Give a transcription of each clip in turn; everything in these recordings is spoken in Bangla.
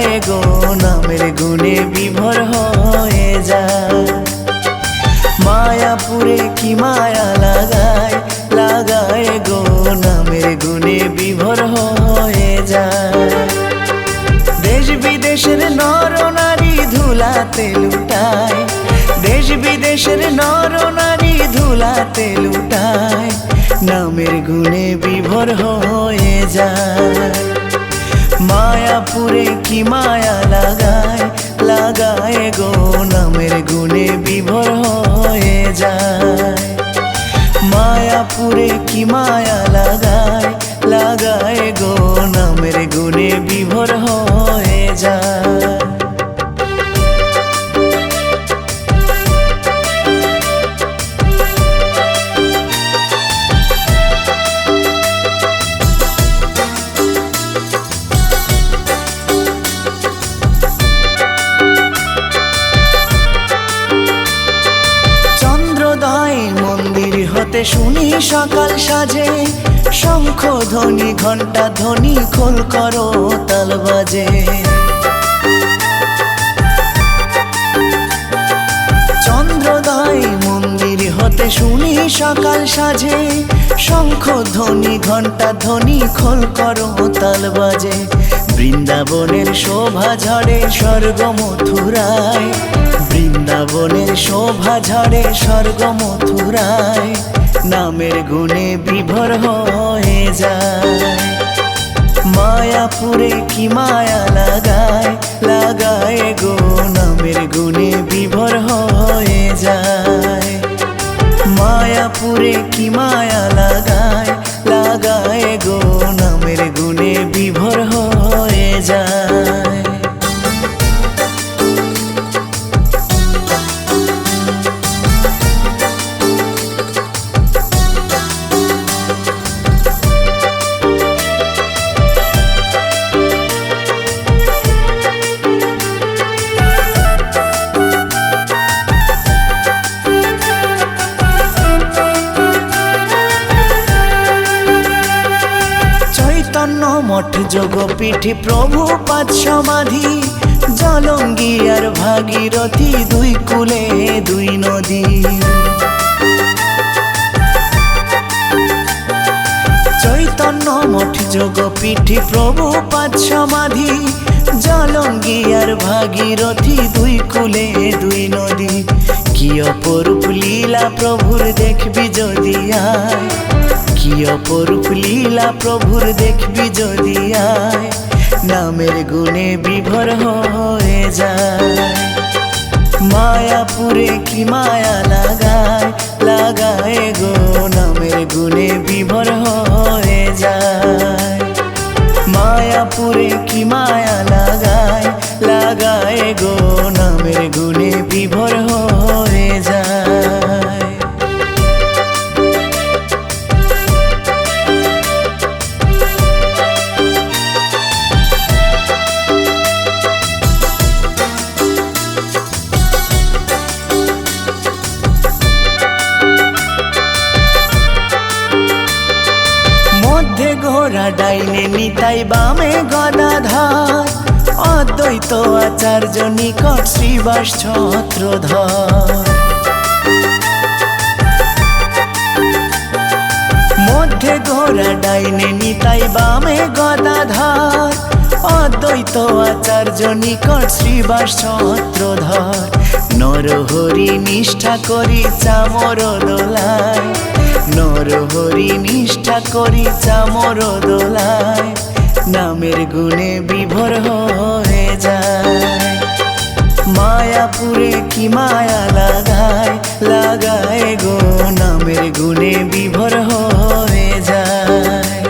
লাগায় গো নামের গুণে বিভোর হয়ে যায়। মায়াপুরে কি মায়া লাগায়, লাগায় গো নামের গুণে বিভোর হয়ে যায়। দেশ বিদেশের নর নারী ধুলাতে লুটায়, দেশ বিদেশের নর নারী ধুলাতে লুটায়, নামের গুণে বিভোর হয়ে যায়। মায়াপুরে কি মায়া লাগায়, লাগায় গো নামের গুণে বিভোর হয়ে যায়। মায়াপুরে কি মায়া লাগায়, লাগায় গো নামের গুণে বিভোর হয়ে যায়। মন্দির হতে শুনি সকাল সাজে, শঙ্খ ধ্বনি ঘণ্টা ধ্বনি খোল করো তাল বাজে। চন্দ্রোদয় মন্দির হতে শুনি সকাল সাজে, শঙ্খ ধ্বনি ঘণ্টা ধ্বনি খোল করো তাল বাজে। বৃন্দাবনের শোভা ঝরে স্বর্গ মথুরায়, বৃন্দাবনের শোভা ঝরে স্বর্গ মথুরায়, নামের গুণে বিভোর হয়ে যায়। মায়াপুরে কি মায়া লাগায়, লাগায় গো নামের গুণে বিভোর হয়ে যায়। মায়াপুরে কি মায়া লাগায়, লাগায় গো নামের গুণে বিভোর হয়ে যায়। মঠ যোগপীঠে প্রভুপাদ সমাধি, জলঙ্গি আর ভাগীরথী দুই কূলে দুই নদী। চৈতন্য মঠ যোগপীঠে প্রভুপাদ সমাধি, জলঙ্গি আর ভাগীরথী দুই কূলে দুই নদী। কি অপরূপ লীলা প্রভুর দেখবি যদি আয়, কি অপরূপ লীলা প্রভুর দেখবি যদি আয়, নামের গুণে বিভোর হয়ে যায়। মায়াপুরে কি মায়া লাগায়, লাগায় গো নামের গুণে বিভোর হয়ে যায়। মায়াপুরে কি মায়া লাগায়, লাগায় গো নামের গুণে বিভোর হয়ে যায়। মধ্যে ঘোড়া ডাইনে নিতাই বামে গদাধর, অদ্বৈত আচার্য নিকট শ্রীবাস ছত্রধর। মধ্যে ঘোড়া ডাইনে নিতাই বামে গদাধর, অদ্বৈত আচার্য নিকট শ্রীবাস ছত্রধর। নরহরি নিষ্ঠা করি চামর দোলায়, নরহরি নিষ্ঠা করি চামর দোলায়, নামের গুণে বিভোর হয়ে যায়। মায়াপুরে কি মায়া লাগায়, লাগায় গো নামের গুণে বিভোর হয়ে যায়।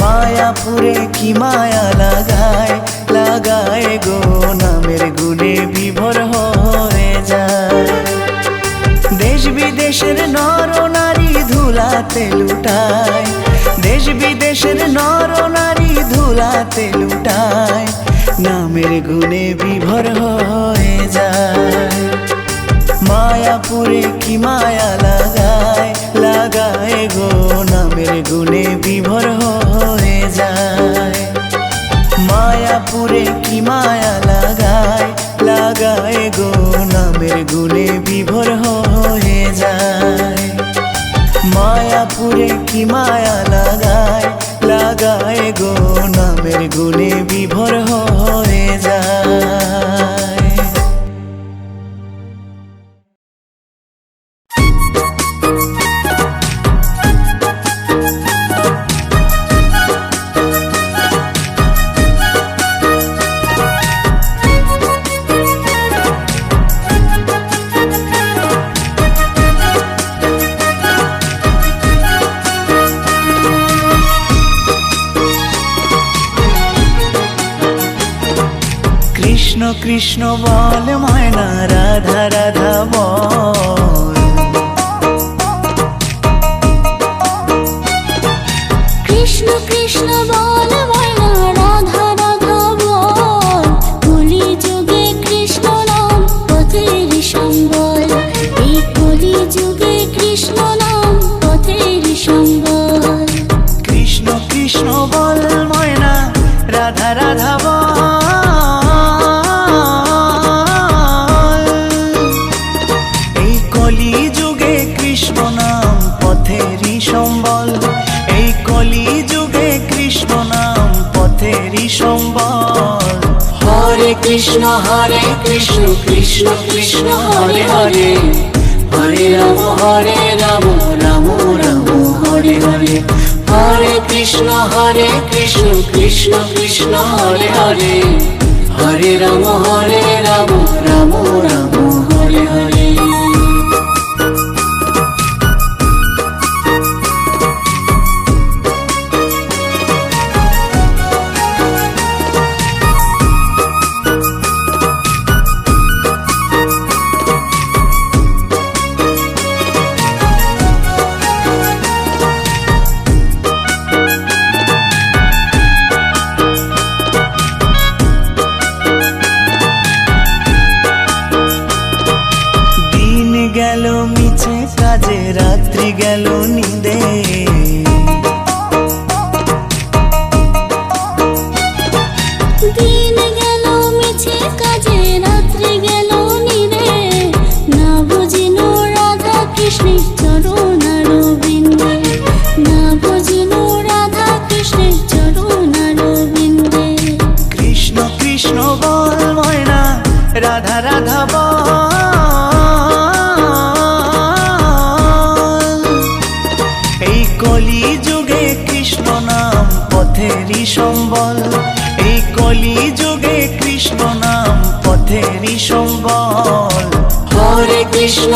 মায়াপুরে কি মায়া লাগায়, লাগায় গো নামের গুণে বিভোর হয়ে যায়। দেশ বিদেশের নর নারী ধুলাতে লুটায়, দেশ বিদেশের নর নারী ধুলাতে লুটায়, নামের গুণে বিভোর হয়ে যায়। মায়াপুরে কি মায়া লাগায়, লাগায় গো নামের গুণে বিভোর হয়ে যায়। মায়া মায়াপুরে কি মায়া লাগায় লাগায় গো, নামের গুণে বিভোর হয়ে যায়। মায়াপুরে কি মায়া লাগায় লাগায় গো, নামের গুণে বিভোর হয়ে যায়। কৃষ্ণ কৃষ্ণ বল ময়না, রাধা রাধা বল। কৃষ্ণ কৃষ্ণ বল ময়না, রাধা রাধা বল। কলি যুগে কৃষ্ণ নাম পথের সম্বল, এই কলি যুগে কৃষ্ণ নাম পথের সম্বল। কৃষ্ণ কৃষ্ণ বল ময়না, রাধা রাধা বল। এই কলি যুগে কৃষ্ণ নাম পথেরই সম্বল, এই কলি যুগে কৃষ্ণ নাম পথেরই সম্বল। হরে কৃষ্ণ কৃষ্ণ কৃষ্ণ হরে হরে, হরে রাম রাম রাম হরে হরে। হরে কৃষ্ণ কৃষ্ণ কৃষ্ণ হরে হরে, হরে রাম রাম রাম হরে হরে। গেল মিছে কাজে, রাত্রি গেল নিদে। দিন গেল মিছে কাজে, রাত্রি গেল নিদে। না বুঝিল রাধা কৃষ্ণের চরণারবিন্দে, না বুঝিল রাধা কৃষ্ণের চরণারবিন্দে। কৃষ্ণ কৃষ্ণ বল ময়না, রাধা রাধা বল। এই কলি যুগে কৃষ্ণ নাম পথেরই সম্বল, এই কলি যুগে কৃষ্ণ নাম পথেরই সম্বল। হরে কৃষ্ণ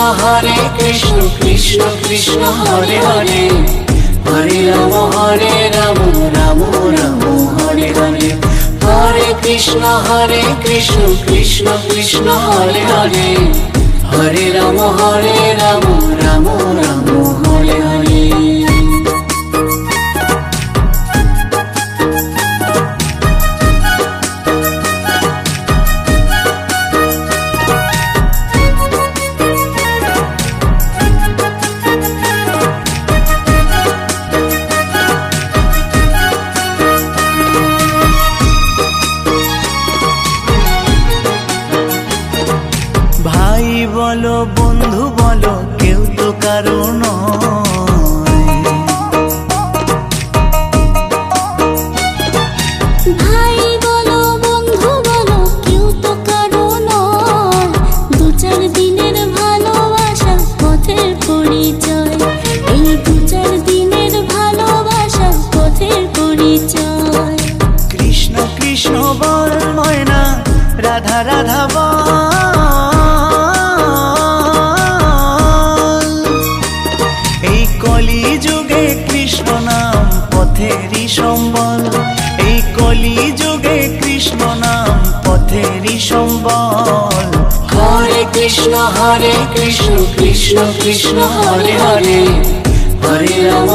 কৃষ্ণ কৃষ্ণ হরে হরে, হরে রাম রাম রাম হরে হরে। হরে কৃষ্ণ কৃষ্ণ কৃষ্ণ হরে হরে, হরে রাম রাম রাম হরে হরে। ভাই বলো বন্ধু বলো, কেউ তো কারো নয়। ভাই বলো বন্ধু বলো, কেউ তো কারো নয়। দু চার দিনের ভালোবাসা পথের পরিচয়, এই দু চার দিনের ভালোবাসা পথের পরিচয়। কৃষ্ণ কৃষ্ণ বল ময়না, রাধা রাধা বল। এই কলি যুগে কৃষ্ণ নাম পথেরই সম্বল, এই কলি যুগে কৃষ্ণ নাম পথেরই সম্বল। হরে কৃষ্ণ কৃষ্ণ কৃষ্ণ হরে হরে, হরে রাম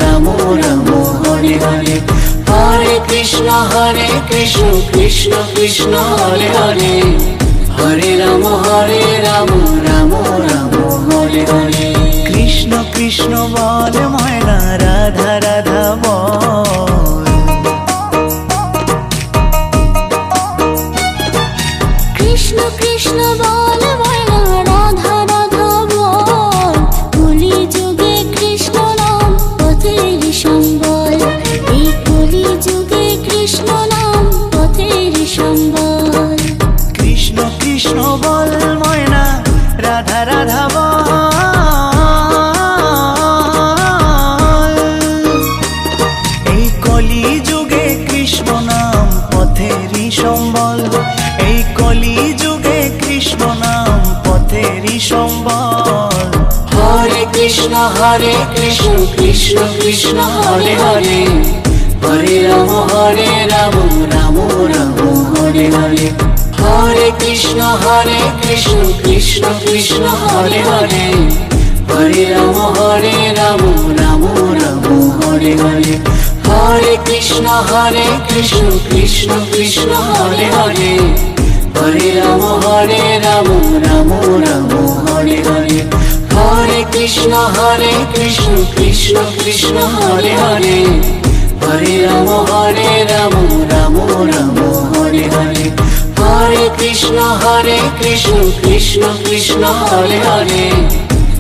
রাম রাম হরে হরে। হরে কৃষ্ণ কৃষ্ণ কৃষ্ণ হরে হরে, হরে রাম রাম রাম হরে হরে। কৃষ্ণ কৃষ্ণ বল ময়না, রাধা রাধা বল। সম্বল, এই কলি যুগে কৃষ্ণ নাম পথেরই সম্বল। হরে কৃষ্ণ কৃষ্ণ কৃষ্ণ হরে হরে, হরে রাম রাম রাম হরে হরে। হরে কৃষ্ণ কৃষ্ণ কৃষ্ণ হরে হরে, হরে রাম রাম রাম হরে হরে। হরে কৃষ্ণ কৃষ্ণ কৃষ্ণ হরে হরে, হরে রাম রাম রাম হরে হরে। হরে কৃষ্ণ কৃষ্ণ কৃষ্ণ হরে হরে, হরে রাম রাম রাম হরে হরে। হরে কৃষ্ণ কৃষ্ণ কৃষ্ণ হরে হরে,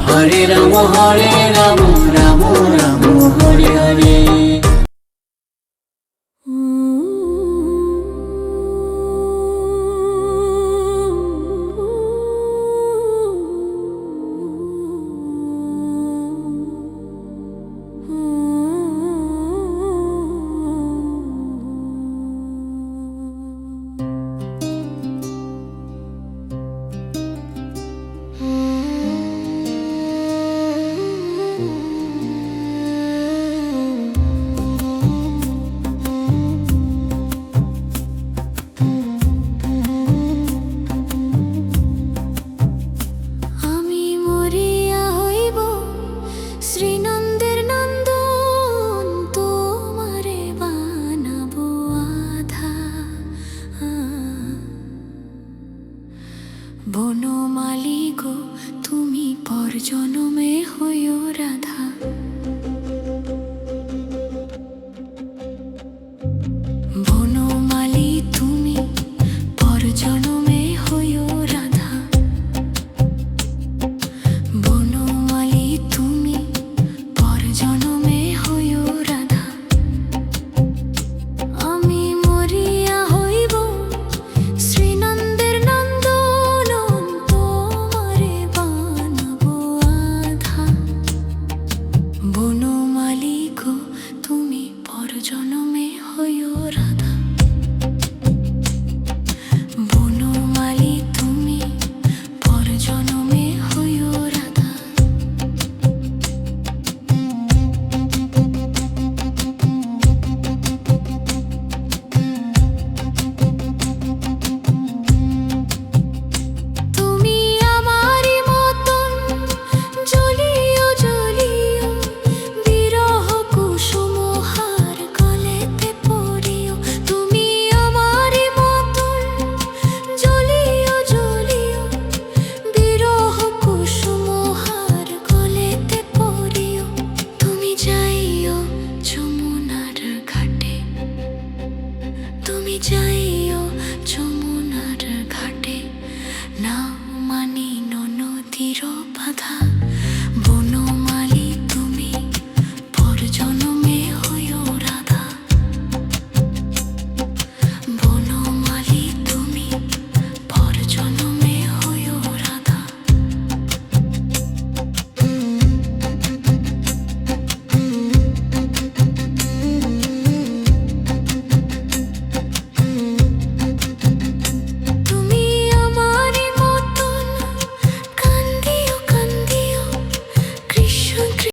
হরে রাম রাম রাম হরে হরে। বনমালী গো তুমি পর জনমে হইও রাধা, বনমালী তুমি পর জনমে হইও রাধা, বনমালী তুমি পর জনমে হইও রাধা। আমি মরিয়া হইব শ্রীনন্দের নন্দন, তোমারে বানাবো আধা, বনমালী গো তুমি পর জনমে হইও রাধা, বনমালী তুমি পর জনমে হইও রাধা। তুমি আমারি মতন জ্বলিও জ্বলিও, বিরহ কুসুম হার গলেতে পড়িও। তুমি আমারি মতন জ্বলিও জ্বলিও, বিরহ কুসুম হার গলেতে পড়িও। তুমি যাইও যমুনার ঘাটে, তুমি যাইও